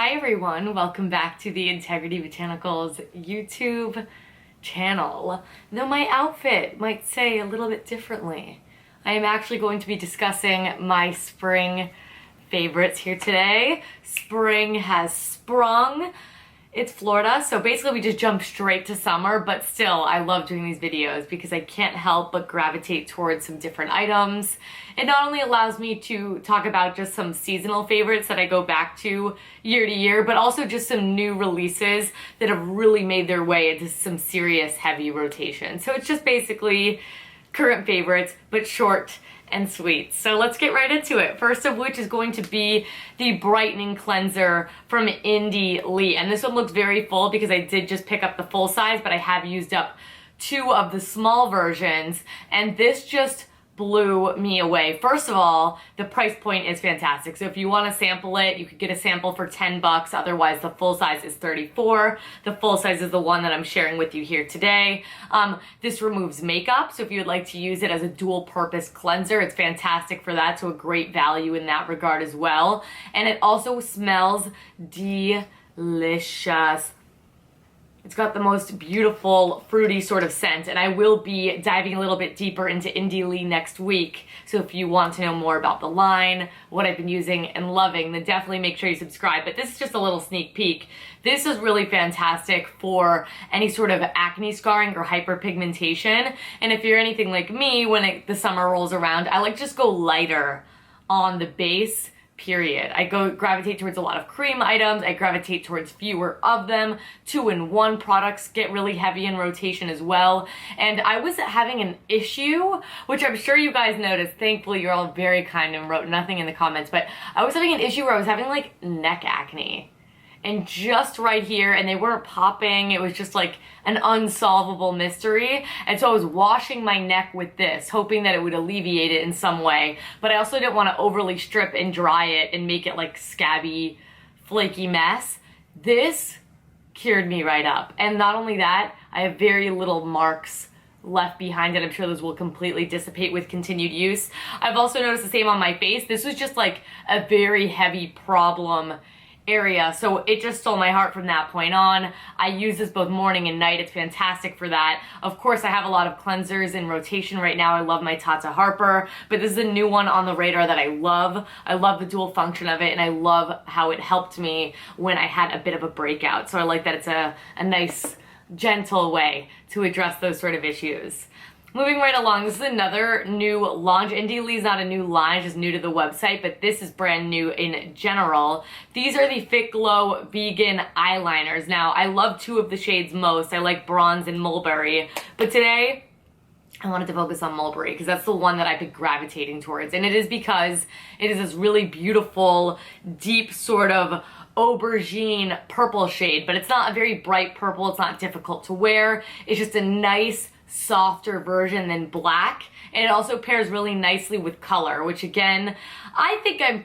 Hi everyone, welcome back to the Integrity Botanicals YouTube channel. Though my outfit might say a little bit differently, I am actually going to be discussing my spring favorites here today. Spring has sprung. It's Florida, so basically we just jumped straight to summer, but still I love doing these videos because I can't help but gravitate towards some different items. It not only allows me to talk about just some seasonal favorites that I go back to year, but also just some new releases that have really made their way into some serious heavy rotation. So it's just basically current favorites, but short and sweet. So let's get right into it. First of which is going to be the Brightening Cleanser from Indie Lee. And this one looks very full because I did just pick up the full size, but I have used up 2 of the small versions, and this just blew me away. First of all, the price point is fantastic. So if you want to sample it, you could get a sample for $10. Otherwise, the full size is $34. The full size is the one that I'm sharing with you here today. This removes makeup. So if you would like to use it as a dual purpose cleanser, it's fantastic for that. So a great value in that regard as well. And it also smells delicious. It's got the most beautiful fruity sort of scent, and I will be diving a little bit deeper into Indie Lee next week. So if you want to know more about the line, what I've been using and loving, then definitely make sure you subscribe. But this is just a little sneak peek. This is really fantastic for any sort of acne scarring or hyperpigmentation. And if you're anything like me, when the summer rolls around, I like just go lighter on the base. Period. I gravitate towards a lot of cream items. I gravitate towards fewer of them. 2-in-1 products get really heavy in rotation as well. And I was having an issue, which I'm sure you guys noticed. Thankfully, you're all very kind and wrote nothing in the comments, but I was having an issue where I was having like neck acne. And just right here, and they weren't popping. It was just like an unsolvable mystery. And so I was washing my neck with this, hoping that it would alleviate it in some way. But I also didn't want to overly strip and dry it and make it like scabby, flaky mess. This cured me right up. And not only that, I have very little marks left behind it. I'm sure those will completely dissipate with continued use. I've also noticed the same on my face. This was just like a very heavy problem area, so it just stole my heart from that point on. I use this both morning and night. It's fantastic for that. Of course, I have a lot of cleansers in rotation right now. I love my Tata Harper, but this is a new one on the radar that I love. I love the dual function of it, and I love how it helped me when I had a bit of a breakout. So I like that it's a nice, gentle way to address those sort of issues. Moving right along, this is another new launch. Indie Lee's not a new line, just new to the website, but this is brand new in general. These are the Fit Glow vegan eyeliners. Now, I love 2 of the shades most. I like bronze and mulberry, but today I wanted to focus on mulberry because that's the one that I've been gravitating towards, and it is because it is this really beautiful, deep sort of aubergine purple shade, but it's not a very bright purple. It's not difficult to wear. It's just a nice, softer version than black, and it also pairs really nicely with color, which again, I think I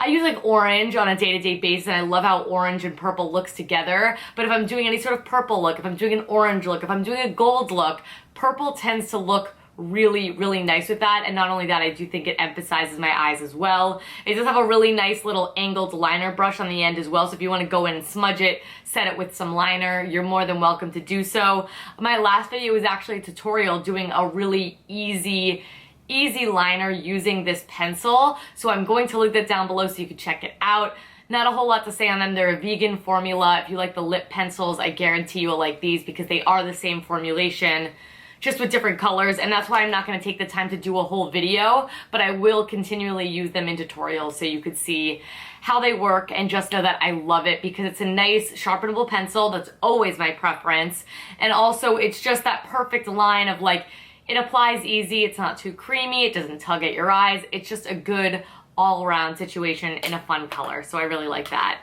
use like orange on a day-to-day basis, and I love how orange and purple looks together. But if I'm doing any sort of purple look, if I'm doing an orange look, if I'm doing a gold look, purple tends to look really, really nice with that. And not only that, I do think it emphasizes my eyes as well. It does have a really nice little angled liner brush on the end as well. So if you want to go in and smudge it, set it with some liner, you're more than welcome to do so. My last video was actually a tutorial doing a really easy liner using this pencil. So I'm going to link that down below so you can check it out. Not a whole lot to say on them. They're a vegan formula. If you like the lip pencils, I guarantee you'll like these because they are the same formulation, just with different colors, and that's why I'm not going to take the time to do a whole video, but I will continually use them in tutorials so you could see how they work and just know that I love it because it's a nice sharpenable pencil. That's always my preference. And also it's just that perfect line of like, it applies easy, it's not too creamy, it doesn't tug at your eyes. It's just a good all-around situation in a fun color, so I really like that.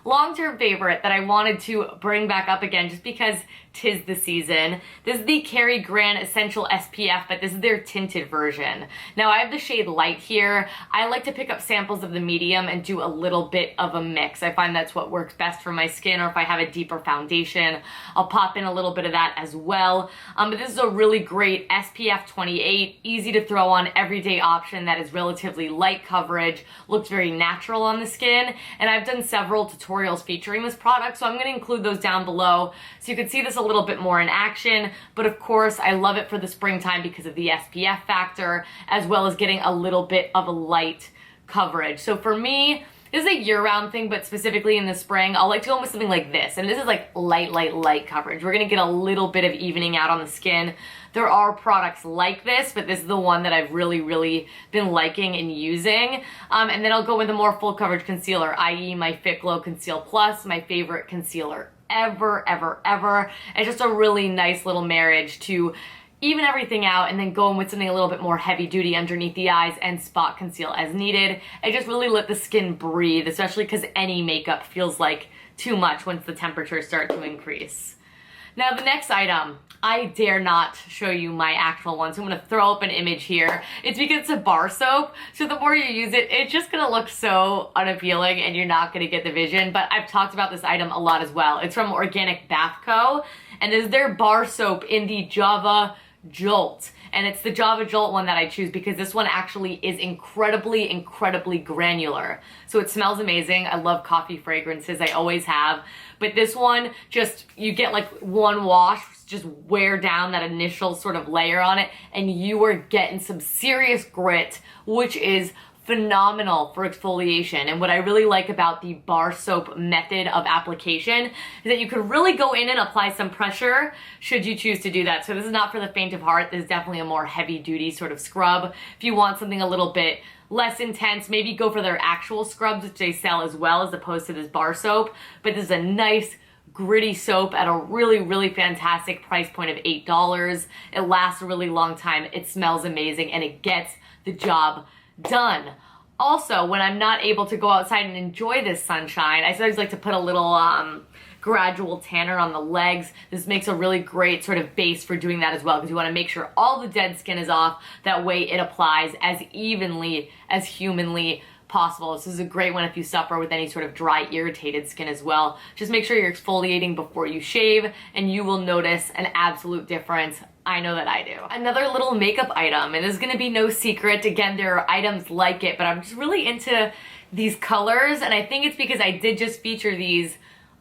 long-term favorite that I wanted to bring back up again just because 'tis the season. This is the Cary Grant Essential SPF, but this is their tinted version. Now I have the shade light here. I like to pick up samples of the medium and do a little bit of a mix. I find that's what works best for my skin, or if I have a deeper foundation, I'll pop in a little bit of that as well. But this is a really great SPF 28, easy to throw on everyday option that is relatively light coverage, looks very natural on the skin, and I've done several tutorials featuring this product, so I'm going to include those down below so you can see this a little bit more in action. But of course, I love it for the springtime because of the SPF factor, as well as getting a little bit of a light coverage. So for me, this is a year-round thing, but specifically in the spring, I'll like to go with something like this. And this is like light coverage. We're gonna get a little bit of evening out on the skin. There are products like this, but this is the one that I've really been liking and using. And then I'll go with a more full coverage concealer, i.e. my Fit Glow Conceal Plus, my favorite concealer ever. It's just a really nice little marriage to even everything out and then go in with something a little bit more heavy duty underneath the eyes and spot conceal as needed. I just really let the skin breathe, especially because any makeup feels like too much once the temperatures start to increase. Now the next item, I dare not show you my actual one, so I'm gonna throw up an image here. It's because it's a bar soap, so the more you use it, it's just gonna look so unappealing and you're not gonna get the vision, but I've talked about this item a lot as well. It's from Organic Bath Co, and this is their bar soap in the Java Jolt. And it's the Java Jolt one that I choose because this one actually is incredibly granular. So it smells amazing. I love coffee fragrances, I always have. But this one, just, you get like one wash, just wear down that initial sort of layer on it, and you are getting some serious grit, which is phenomenal for exfoliation. And what I really like about the bar soap method of application is that you could really go in and apply some pressure should you choose to do that. So this is not for the faint of heart. This is definitely a more heavy duty sort of scrub. If you want something a little bit less intense, maybe go for their actual scrubs, which they sell as well, as opposed to this bar soap. But this is a nice gritty soap at a really fantastic price point of $8. It lasts a really long time, it smells amazing, and it gets the job done. Also, when I'm not able to go outside and enjoy this sunshine, I sometimes like to put a little gradual tanner on the legs. This makes a really great sort of base for doing that as well, because you want to make sure all the dead skin is off. That way it applies as evenly as humanly possible. This is a great one if you suffer with any sort of dry, irritated skin as well. Just make sure you're exfoliating before you shave, and you will notice an absolute difference. I know that I do. Another little makeup item, and this is gonna be no secret. Again, there are items like it, but I'm just really into these colors, and I think it's because I did just feature these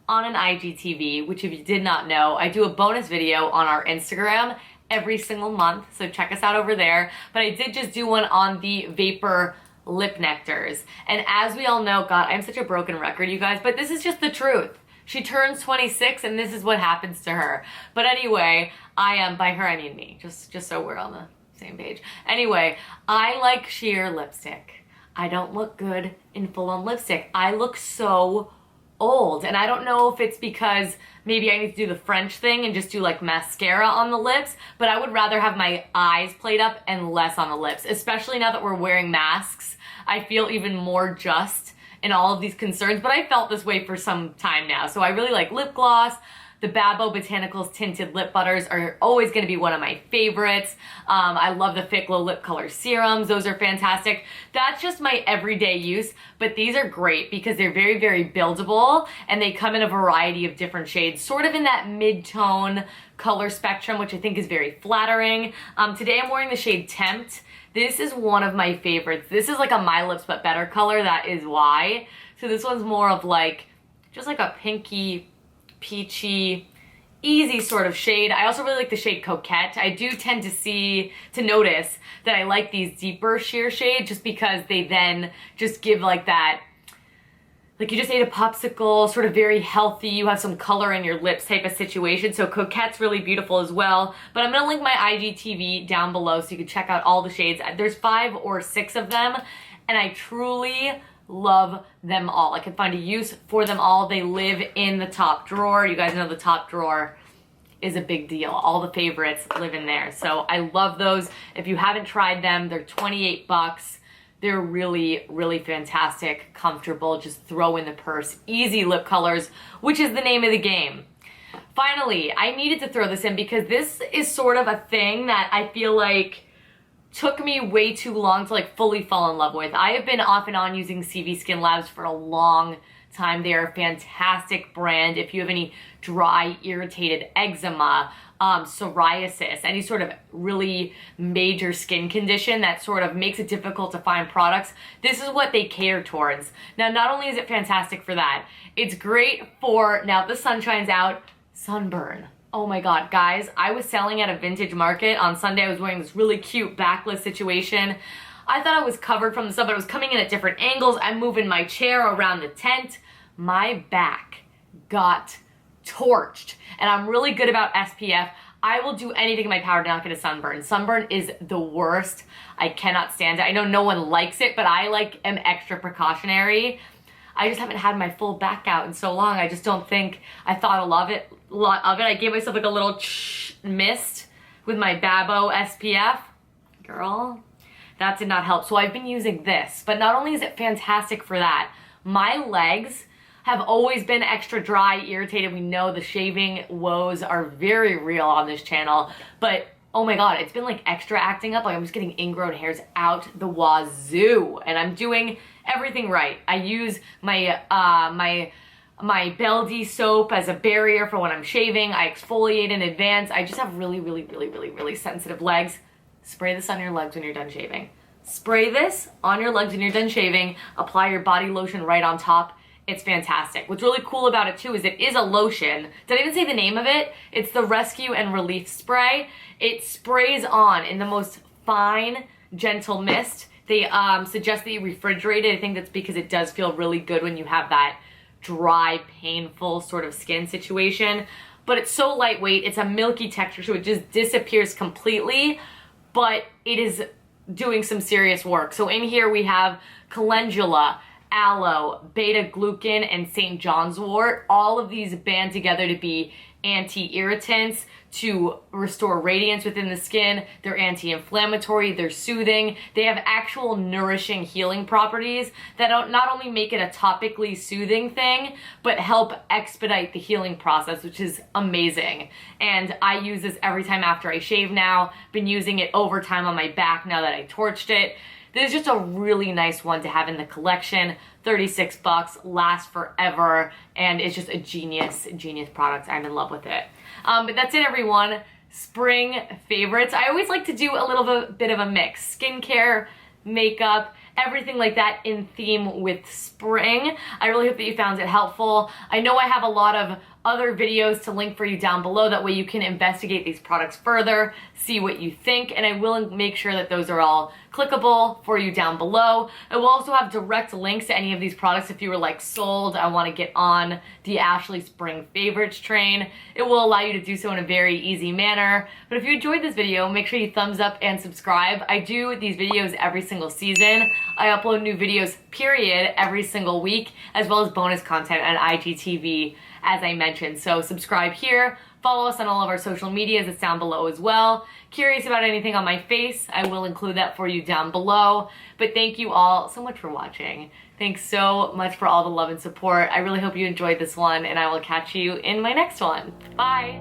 on an IGTV, which if you did not know, I do a bonus video on our Instagram every single month, so check us out over there. But I did just do one on the Vapor Lip Nectars. And as we all know, God, I'm such a broken record, you guys, but this is just the truth. She turns 26 and this is what happens to her. But anyway, by her I mean me, just so we're on the same page. Anyway, I like sheer lipstick. I don't look good in full-on lipstick. I look so old, and I don't know if it's because maybe I need to do the French thing and just do like mascara on the lips, but I would rather have my eyes played up and less on the lips, especially now that we're wearing masks. I feel even more just in all of these concerns, but I felt this way for some time now. So I really like lip gloss. The Botanicals tinted lip butters are always going to be one of my favorites. I love the Fit Glow lip color serums. Those are fantastic. That's just my everyday use, but these are great because they're very buildable, and they come in a variety of different shades, sort of in that mid-tone color spectrum, which I think is very flattering. Today I'm wearing the shade Tempt. This is one of my favorites. This is like a My Lips But Better color, that is why. So this one's more of like, just like a pinky, peachy, easy sort of shade. I also really like the shade Coquette. I do tend to notice that I like these deeper sheer shades just because they then just give like that, like you just ate a popsicle, sort of very healthy, you have some color in your lips type of situation. So Coquette's really beautiful as well. But I'm gonna link my IGTV down below so you can check out all the shades. There's 5 or 6 of them, and I truly love them all. I can find a use for them all. They live in the top drawer. You guys know the top drawer is a big deal. All the favorites live in there. So I love those. If you haven't tried them, they're 28 bucks. They're really, really fantastic, comfortable, just throw in the purse, easy lip colors, which is the name of the game. Finally, I needed to throw this in because this is sort of a thing that I feel like took me way too long to like fully fall in love with. I have been off and on using CV Skin Labs for a long time. They are a fantastic brand. If you have any dry, irritated eczema, psoriasis, any sort of really major skin condition that sort of makes it difficult to find products, this is what they cater towards. Now, not only is it fantastic for that, it's great for, now the sun shines out, sunburn. Oh my God, guys, I was selling at a vintage market. On Sunday, I was wearing this really cute backless situation. I thought I was covered from the sun, but it was coming in at different angles. I'm moving my chair around the tent. My back got torched, and I'm really good about SPF. I will do anything in my power to not get a sunburn. Sunburn is the worst. I cannot stand it. I know no one likes it, but I am extra precautionary. I just haven't had my full back out in so long. I just don't think I thought a lot of it. I gave myself like a little mist with my Babo SPF. Girl, that did not help. So I've been using this, but not only is it fantastic for that, my legs have always been extra dry, irritated. We know the shaving woes are very real on this channel, but oh my God, it's been like extra acting up. Like I'm just getting ingrown hairs out the wazoo, and I'm doing everything right. I use my my Beldy soap as a barrier for when I'm shaving. I exfoliate in advance. I just have really, really, really, really, really sensitive legs. Spray this on your legs when you're done shaving. Spray this on your legs when you're done shaving. Apply your body lotion right on top. It's fantastic. What's really cool about it too is it is a lotion. Did I even say the name of it? It's the Rescue and Relief Spray. It sprays on in the most fine, gentle mist. They suggest that you refrigerate it. I think that's because it does feel really good when you have that dry, painful sort of skin situation. But it's so lightweight. It's a milky texture, so it just disappears completely. But it is doing some serious work. So in here we have calendula, aloe, beta-glucan, and St. John's wort. All of these band together to be anti-irritants, to restore radiance within the skin. They're anti-inflammatory, they're soothing. They have actual nourishing healing properties that don't not only make it a topically soothing thing, but help expedite the healing process, which is amazing. And I use this every time after I shave now. Been using it over time on my back now that I torched it. This is just a really nice one to have in the collection. 36 bucks, lasts forever, and it's just a genius product. I'm in love with it. But that's it, everyone. Spring favorites. I always like to do a little bit of a mix. Skincare, makeup, everything like that in theme with spring. I really hope that you found it helpful. I know I have a lot of other videos to link for you down below. That way you can investigate these products further, see what you think, and I will make sure that those are all clickable for you down below. I will also have direct links to any of these products if you were like sold, I want to get on the Ashley Spring Favorites train. It will allow you to do so in a very easy manner. But if you enjoyed this video, make sure you thumbs up and subscribe. I do these videos every single season. I upload new videos, period, every single week, as well as bonus content on IGTV, as I mentioned. So subscribe here, follow us on all of our social medias, it's down below as well. Curious about anything on my face, I will include that for you down below. But thank you all so much for watching. Thanks so much for all the love and support. I really hope you enjoyed this one, and I will catch you in my next one. Bye!